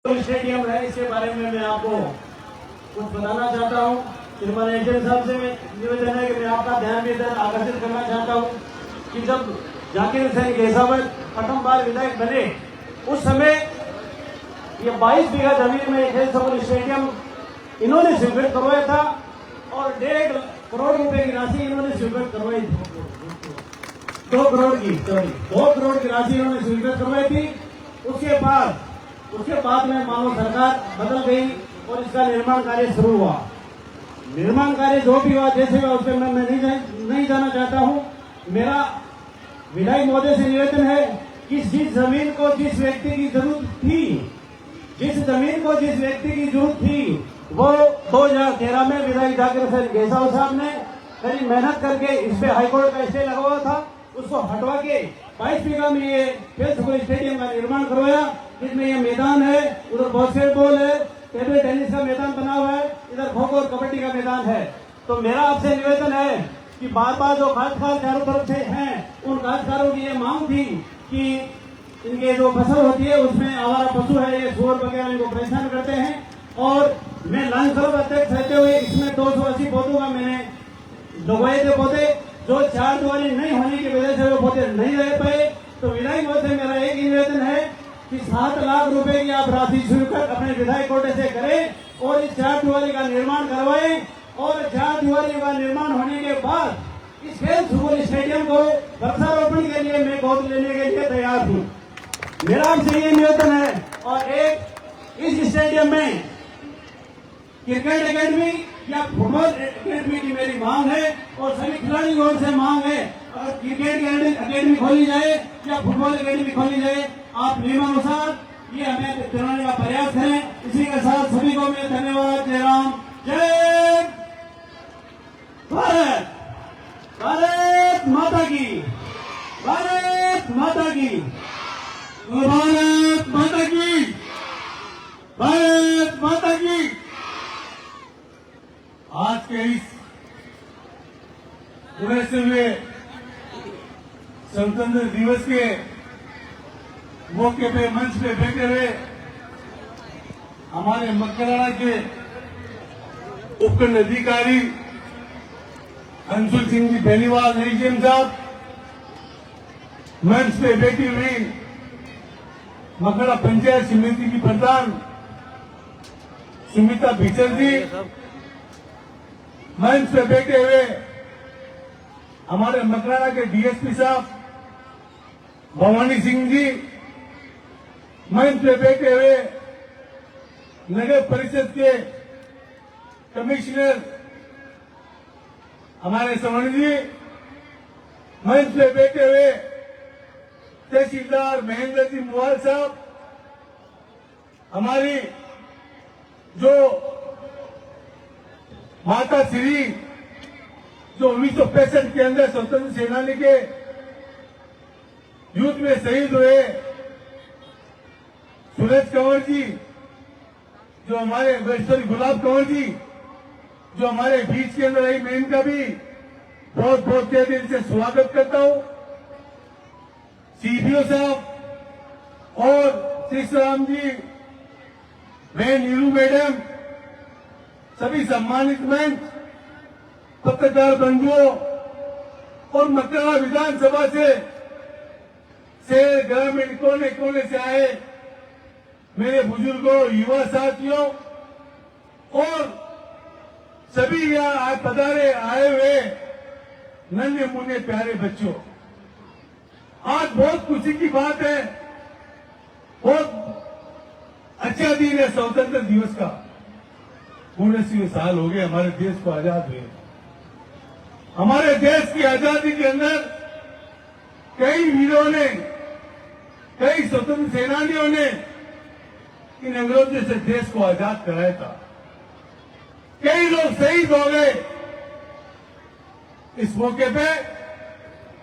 Stadium है, इसके बारे में मैं आपको कुछ बताना चाहता हूँ। श्रीमान एजेंट साहब से निवेदन है कि मैं आपका ध्यान भी आकर्षित करना चाहता हूँ कि जब जाकिर हुसैन गेसावत प्रथम बार विधायक बने उस समय ये 22 बीघा जमीन में खेल समुद्र स्टेडियम इन्होंने स्वीकृत करवाया था और 1.5 करोड़ रुपए की राशि इन्होंने स्वीकृत करवाई थी। 2 करोड़ की राशि इन्होंने स्वीकृत करवाई थी। उसके बाद में मानो सरकार बदल गई और इसका निर्माण कार्य शुरू हुआ। निर्माण कार्य जो भी हुआ जैसे हुआ उसमें मैं नहीं जाना चाहता हूँ। मेरा विधायक महोदय से निवेदन है कि जिस जमीन को जिस व्यक्ति की जरूरत थी वो 2013 में विधायक जाकिर हुसैन गेसावत साहब ने कड़ी मेहनत करके इस पे हाईकोर्ट का स्टे लगा हुआ था, उसको हटवा के 22 बीघा में ये खेल स्टेडियम का निर्माण करवाया। इसमें ये मैदान है, उधर बास्केटबॉल है, टेबल टेनिस का मैदान बना हुआ है, इधर खो खो और कबड्डी का मैदान है। तो मेरा आपसे निवेदन है कि बार जो काश्तकार चारों तरफ से हैं उन काश्तकारों की ये मांग थी कि इनके जो फसल होती है उसमें आवारा पशु है, ये सुअर वगैरह इनको परेशान करते हैं। और मैं लांसर अध्यक्ष रहते हुए इसमें 280 पौधों का मैंने लगवाए थे पौधे, जो 4 दिवारी नहीं होने की वजह से वो पौधे नहीं रह पाए। तो विधायक महोदय से मेरा एक निवेदन है कि 7 लाख रुपए की आप राशि स्वीकृत अपने विधायक कोटे से करें और इस 4 दिवारी का निर्माण करवाएं और 4 दिवारी का निर्माण होने के बाद इस खेल सुपौल स्टेडियम को वृक्षारोपण के लिए मैं गोद लेने के लिए तैयार हूँ। मेरा आपसे ये निवेदन है। और एक इस स्टेडियम में क्रिकेट एकेडमी या फुटबॉल एकेडमी की मेरी मांग है और सभी खिलाड़ी की ओर से मांग है। अगर क्रिकेट एकेडमी खोली जाए या फुटबॉल एकेडमी खोली जाए, आप नियमानुसार ये हमें चलाने का प्रयास करें। इसी के साथ सभी को मैं धन्यवाद। जय राम, जय भारत, भारत माता की, भारत माता की, भारत माता की, भारत माता की। आज के इस उड़े हुए स्वतंत्र दिवस के मौके पे मंच पे बैठे हुए हमारे मकराना के उपखंड अधिकारी अंशुल सिंह जी बेनीवाल एजीएम साहब, मंच पे बैठी हुई मकड़ा पंचायत समिति की प्रधान सुमिता भीचर जी, मंच पे बैठे हुए हमारे मकराना के डीएसपी साहब भवानी सिंह जी, मंच पे बैठे हुए नगर परिषद के कमिश्नर हमारे सवर्ण जी, मंच पे बैठे हुए तहसीलदार महेंद्र जी मुवाल साहब, हमारी जो माता श्री जो 1965 के अंदर स्वतंत्र सेनानी के युद्ध में शहीद हुए सूरज कंवर जी, जो हमारे वैश्वरी गुलाब कंवर जी जो हमारे बीच के अंदर आई, मैं इनका भी बहुत बहुत दिल से स्वागत करता हूं। सीबीओ साहब और श्रीराम जी, मैं नीरू मैडम, सभी सम्मानित मंच, पत्रकार बंधुओं और मकराना विधानसभा से शहर ग्रामीण कोने कोने से आए मेरे बुजुर्गों, युवा साथियों और सभी यहाँ पधारे आए हुए नन्हे मुन्ने प्यारे बच्चों, आज बहुत खुशी की बात है। बहुत अच्छा दिन है स्वतंत्र दिवस का। 19 साल हो गए हमारे देश को आजाद हुए। हमारे देश की आजादी के अंदर कई वीरों ने, कई स्वतंत्र सेनानियों ने इन अंग्रेजों से देश को आजाद कराया था। कई लोग शहीद हो गए। इस मौके पे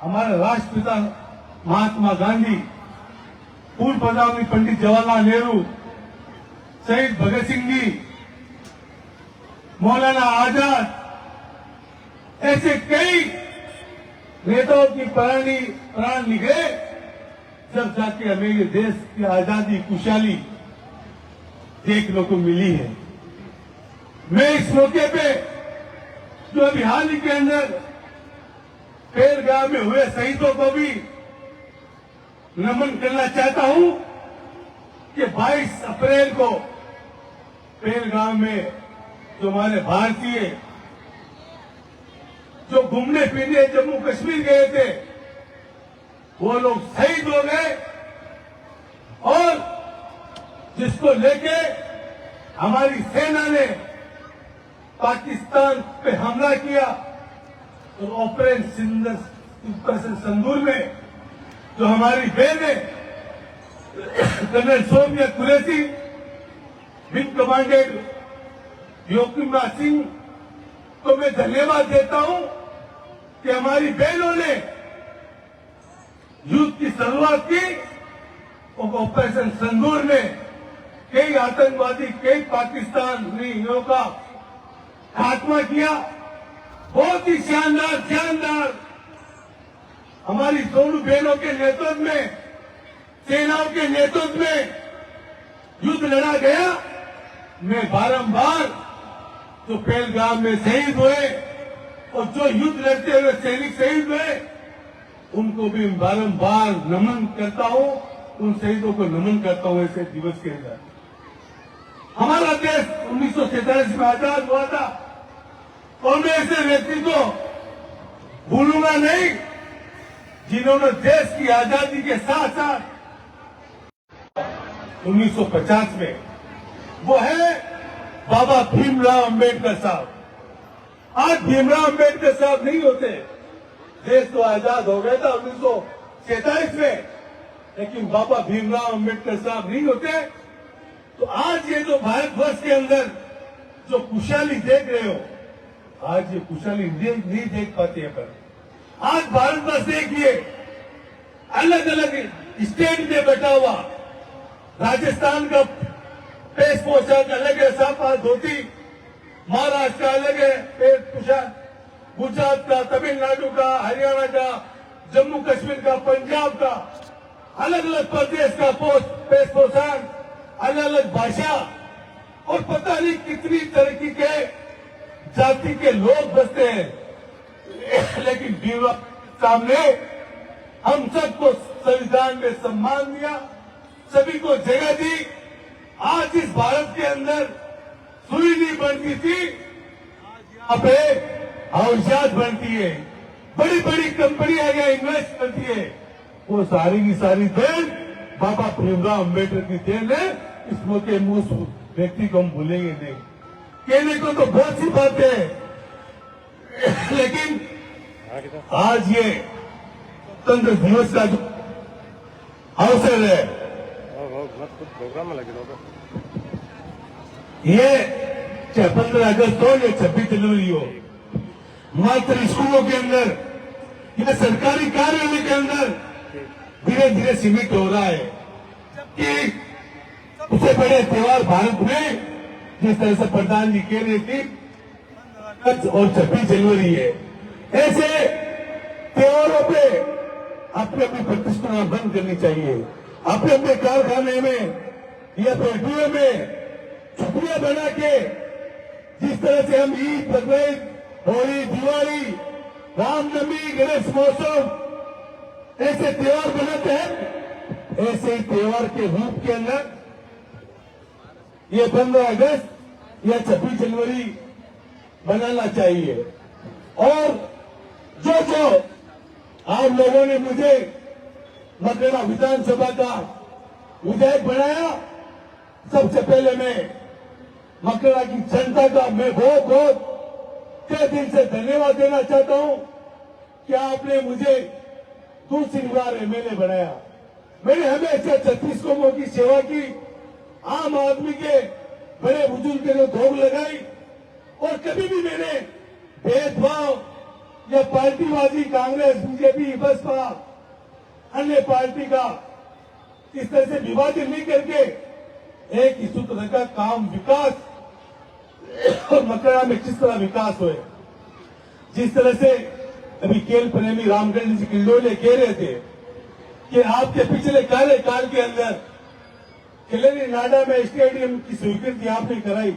हमारे राष्ट्रपिता महात्मा गांधी, पूर्व प्रधानमंत्री पंडित जवाहरलाल नेहरू, शहीद भगत सिंह जी, मौलाना आजाद, ऐसे कई नेताओं की प्राण निकले जब जाके हमें ये देश की आजादी खुशहाली देखने को मिली है। मैं इस मौके पे जो अभी हाल ही के अंदर पेहलगाम में हुए शहीदों को भी नमन करना चाहता हूं कि 22 अप्रैल को पेहलगाम में जो हमारे भारतीय जो घूमने फिरने जम्मू कश्मीर गए थे वो लोग शहीद हो गए और जिसको लेके हमारी सेना ने पाकिस्तान पे हमला किया और ऑपरेशन सिंदूर में जो हमारी बहनें colonel Sonia Qureshi wing commandant Yogima Singh को मैं धन्यवाद देता हूं कि हमारी बहनों ने युद्ध की शुरुआत की और ऑपरेशन सिंदूर में कई आतंकवादी कई पाकिस्तानियों का खात्मा किया। बहुत ही शानदार हमारी दोनों बहनों के नेतृत्व में सेनाओं के नेतृत्व में युद्ध लड़ा गया। मैं बारंबार जो पहलगाम में शहीद हुए और जो युद्ध लड़ते हुए सैनिक शहीद हुए उनको भी बारंबार नमन करता हूं, उन शहीदों को नमन करता हूं ऐसे दिवस के अंदर। हमारा देश 1947 में आजाद हुआ था और मैं ऐसे व्यक्ति को भूलूंगा नहीं जिन्होंने देश की आजादी के साथ साथ 1950 में वो है बाबा भीमराव अंबेडकर साहब। आज भीमराव अंबेडकर साहब नहीं होते, देश तो आजाद हो गया था 1947 में, लेकिन बाबा भीमराव अंबेडकर साहब नहीं होते तो आज ये जो भारतवर्ष के अंदर जो खुशहाली देख रहे हो, आज ये खुशहाली नहीं देख पाते अपन। आज भारतवर्ष देखिए अलग अलग स्टेट में बैठा हुआ, राजस्थान का पेश पोशाक अलग है, साफा धोती, महाराष्ट्र का अलग है पेश पोशाक, गुजरात का, तमिलनाडु का, हरियाणा का, जम्मू कश्मीर का, पंजाब का, अलग अलग प्रदेश का पेश पोशाक, अलग अलग भाषा और पता नहीं कितनी तरक्की के जाति के लोग बसते हैं। लेकिन भीमराव साहब ने हम सबको संविधान में सम्मान दिया, सभी को जगह दी। आज इस भारत के अंदर सुई नहीं बनती थी, यहाँ पे हवाईजहाज बनती है, बड़ी बड़ी कंपनियां यहाँ इन्वेस्ट करती है। वो सारी की सारी देन बाबा भीमराव अंबेडकर की देन है। इस मौके में उस व्यक्ति को हम भूलेंगे नहीं। कहने को तो बहुत सी बातें हैं, लेकिन आज ये गणतंत्र दिवस का जो अवसर है, प्रोग्राम में लगे ये चाहे 15 अगस्त हो या 26 जनवरी हो, मात्र स्कूलों के अंदर या सरकारी कार्यालय के अंदर धीरे धीरे सीमित हो रहा है। जबकि उससे बड़े त्योहार भारत में जिस तरह से प्रधान जी कह रहे थे 15 अगस्त और 26 जनवरी है, ऐसे त्योहारों पे अपने अपनी प्रतिष्ठा बंद करनी चाहिए। अपने अपने कारखाने में या फैक्ट्रियों में छुट्टियां बना के जिस तरह से हम ईद, बकरीद, होली, दिवाली, रामनवमी, गणेश महोत्सव ऐसे त्योहार बनाते हैं, ऐसे ही त्योहार के रूप के अंदर ये 15 अगस्त या 26 जनवरी बनाना चाहिए। और जो आप लोगों ने मुझे मकड़ा विधानसभा का विधायक बनाया, सबसे पहले मैं मकड़ा की जनता का मैं बहुत तहे दिल से धन्यवाद देना चाहता हूं कि आपने मुझे दूसरी बार एमएलए बनाया। मैंने हमेशा 36 कौमों की सेवा की, आम आदमी के बड़े बुजुर्ग के लिए धोख लगाई और कभी भी मैंने भेदभाव या पार्टीबाजी, कांग्रेस, बीजेपी, बसपा, अन्य पार्टी का इस तरह से विभाजन नहीं करके एक ही सूत्र का काम विकास और मकड़ा में किस तरह विकास हुए, जिस तरह से अभी खेल प्रेमी रामगढ़ जी किल्लोले कह रहे थे कि आपके पिछले कार्यकाल के अंदर खिलरी नाडा में स्टेडियम की स्वीकृति आपने कराई।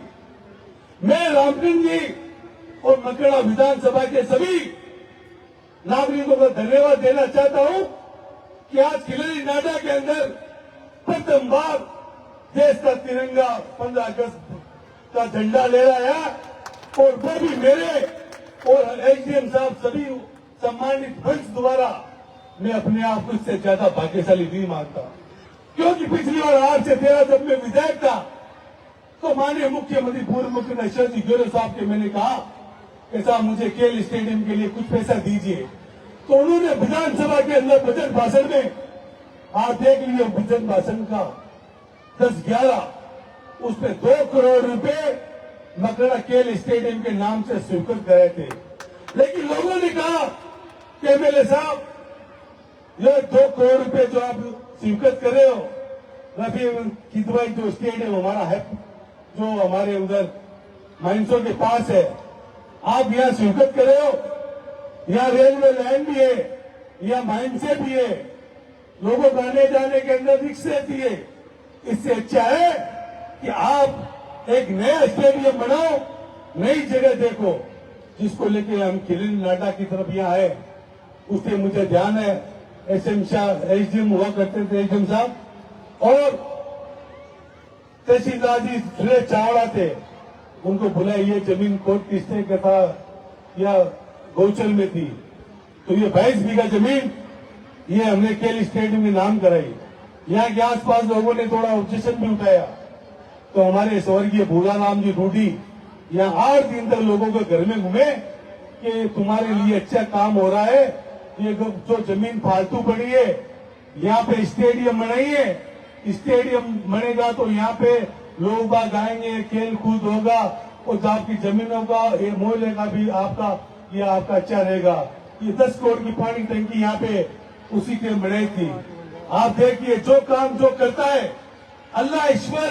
मैं रामचंद्र जी और मकड़ा विधानसभा के सभी नागरिकों को धन्यवाद देना चाहता हूं कि आज खिलरी नाडा के अंदर प्रथम बार देश का तिरंगा 15 अगस्त का झंडा ले रहा है, और वो भी मेरे और एसडीएम साहब सभी सम्मानित मंच द्वारा। मैं अपने आप को इससे ज्यादा भाग्यशाली नहीं मानता, क्योंकि पिछली बार 8 से 13 जब मैं विधायक था तो माननीय मुख्यमंत्री पूर्व मुख्यमंत्री शरद जी गहलोत साहब के मैंने कहा कि साहब मुझे खेल स्टेडियम के लिए कुछ पैसा दीजिए, तो उन्होंने विधानसभा के अंदर बजट भाषण में, आप देख लीजिए बजट भाषण का 10-11 उसमें 2 करोड़ रुपए मकड़ा खेल स्टेडियम के नाम से स्वीकृत कराए थे। लेकिन लोगों ने कहा कि एमएलए साहब, ये 2 करोड़ रुपए जो आप स्वीकृत कर रहे हो, रफी किदवाई जो स्टेडियम हमारा है, जो हमारे उधर माइंसो के पास है, आप यहाँ स्वीकृत कर रहे हो, यहाँ रेलवे लाइन भी है, यहाँ माइंसे भी है, लोगों को आने जाने के अंदर रिक्शे दिए। इससे अच्छा है कि आप एक नया स्टेडियम बनाओ, नई जगह देखो, जिसको लेके हम खिलरी नाडा की तरफ यहाँ आए। उससे मुझे ध्यान है एसएम शाह एसडीएम हुआ करते थे एसडीएम साहब, और तहसीलदार जी सुरेश चावड़ा थे, उनको बुलाए, ये जमीन कोर्ट किसने का था या गौचर में थी, तो ये 22 बीघा जमीन ये हमने खेल स्टेडियम के नाम कराई। यहाँ के आसपास लोगों ने थोड़ा ऑब्जेक्शन भी उठाया, तो हमारे स्वर्गीय भूला राम जी रूडी यहाँ 8 दिन तक लोगों के घर में घूमे कि तुम्हारे लिए अच्छा काम हो रहा है, ये जो जमीन फालतू पड़ी है यहाँ पे स्टेडियम बनाइए, स्टेडियम बनेगा तो यहाँ पे लोग बाग आएंगे, खेल कूद होगा, और आपकी जमीनों का ये मोहल्ले का भी आपका ये आपका अच्छा रहेगा। ये 10 करोड़ की पानी टंकी यहाँ पे उसी के बनाई थी। आप देखिए जो काम जो करता है अल्लाह ईश्वर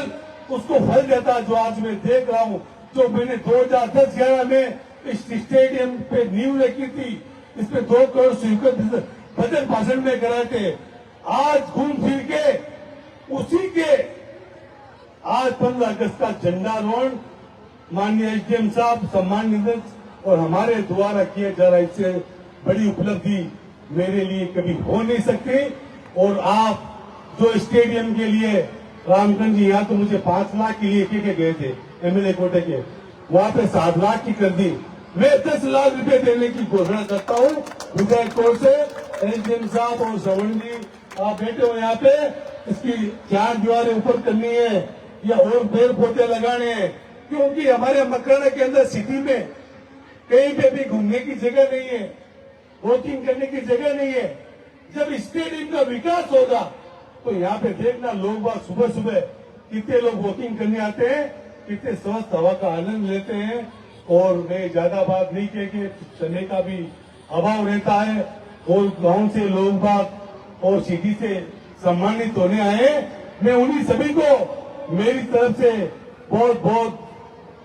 उसको फल देता है। जो आज मैं देख रहा हूँ, जो मैंने 2010-11 में इस स्टेडियम पे नींव रखी थी, इसमें 2 करोड़ स्वीकृत बजट भाषण में कराए थे, आज घूम फिर के उसी के आज 15 अगस्त का झंडारोहण माननीय एसडीएम साहब सम्मानित और हमारे द्वारा किया जा रहा है। इससे बड़ी उपलब्धि मेरे लिए कभी हो नहीं सकती। और आप जो स्टेडियम के लिए रामचंद्र जी, यहाँ तो मुझे 5 लाख के लिए के गए थे एमएलए कोटे के, वहां पे 7 लाख की कर दी। मैं 10 लाख रुपए देने की घोषणा करता हूँ विधायक कोर से। एसडीएम साहब और श्रवण जी आप बैठे हो यहाँ पे, इसकी 4 दीवारें ऊपर करनी है या और पेड़ पौधे लगाने हैं, क्योंकि हमारे मकराना के अंदर सिटी में कहीं पे भी घूमने की जगह नहीं है, वॉकिंग करने की जगह नहीं है। जब स्टेडियम का विकास होगा तो यहाँ पे देखना लोग बाग सुबह सुबह कितने लोग वॉकिंग करने आते हैं, कितने स्वस्थ हवा का आनंद लेते हैं। और मैं ज्यादा बात नहीं कह के समय का भी अभाव रहता है, और गांव से लोग बाग और सिटी से सम्मानित होने आए। मैं उन्हीं सभी को मेरी तरफ से बहुत बहुत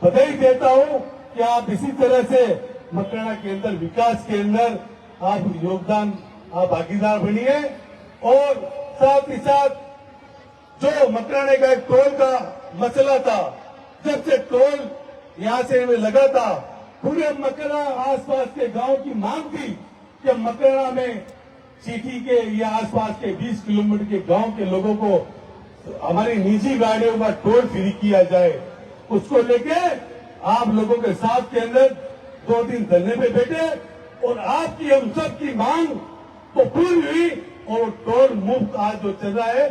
बधाई देता हूँ कि आप इसी तरह से मकराना के अंदर विकास के अंदर आप योगदान, आप भागीदार बनिए। और साथ ही साथ जो मकराने का एक टोल का मसला था, जब से टोल यहाँ से लगा था, पूरे मकराना आसपास के गांव की मांग थी कि मकराना में सिटी के या आसपास के 20 किलोमीटर के गांव के लोगों को हमारी निजी गाड़ियों का टोल फ्री किया जाए। उसको लेके आप लोगों के साथ के अंदर 2 दिन धरने पे बैठे, और आपकी हम सब की मांग तो पूरी हुई। और टोल मुफ्त आज जो चल रहा है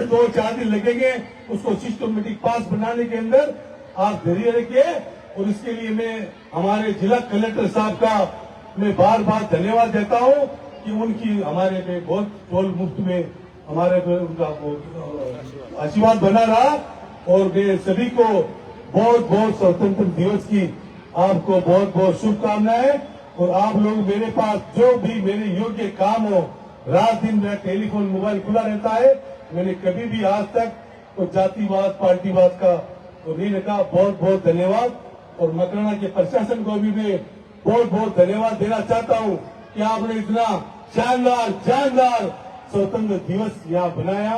2-4 दिन लगेंगे उसको सिस्टमेटिक पास बनाने के अंदर, आप धैर्य रखिए। और इसके लिए मैं हमारे जिला कलेक्टर साहब का मैं बार बार धन्यवाद देता हूं कि उनकी हमारे पे बहुत टोल मुफ्त में हमारे पे उनका आशीर्वाद बना रहा। और मैं सभी को बहुत बहुत स्वतंत्र दिवस की आपको बहुत बहुत शुभकामनाएं। और आप लोग मेरे पास जो भी मेरे योग्य काम हो, रात दिन मेरा टेलीफोन मोबाइल खुला रहता है। मैंने कभी भी आज तक तो जातिवाद पार्टीवाद का तो नहीं रखा। बहुत बहुत धन्यवाद। और मकराना के प्रशासन को भी मैं बहुत बहुत धन्यवाद देना चाहता हूं कि आपने इतना शानदार स्वतंत्र दिवस यहाँ बनाया।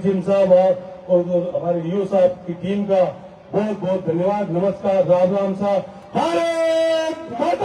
जिम साहब और हमारे ईओ साहब की टीम का बहुत बहुत धन्यवाद। नमस्कार, राम राम साहब। भारत माता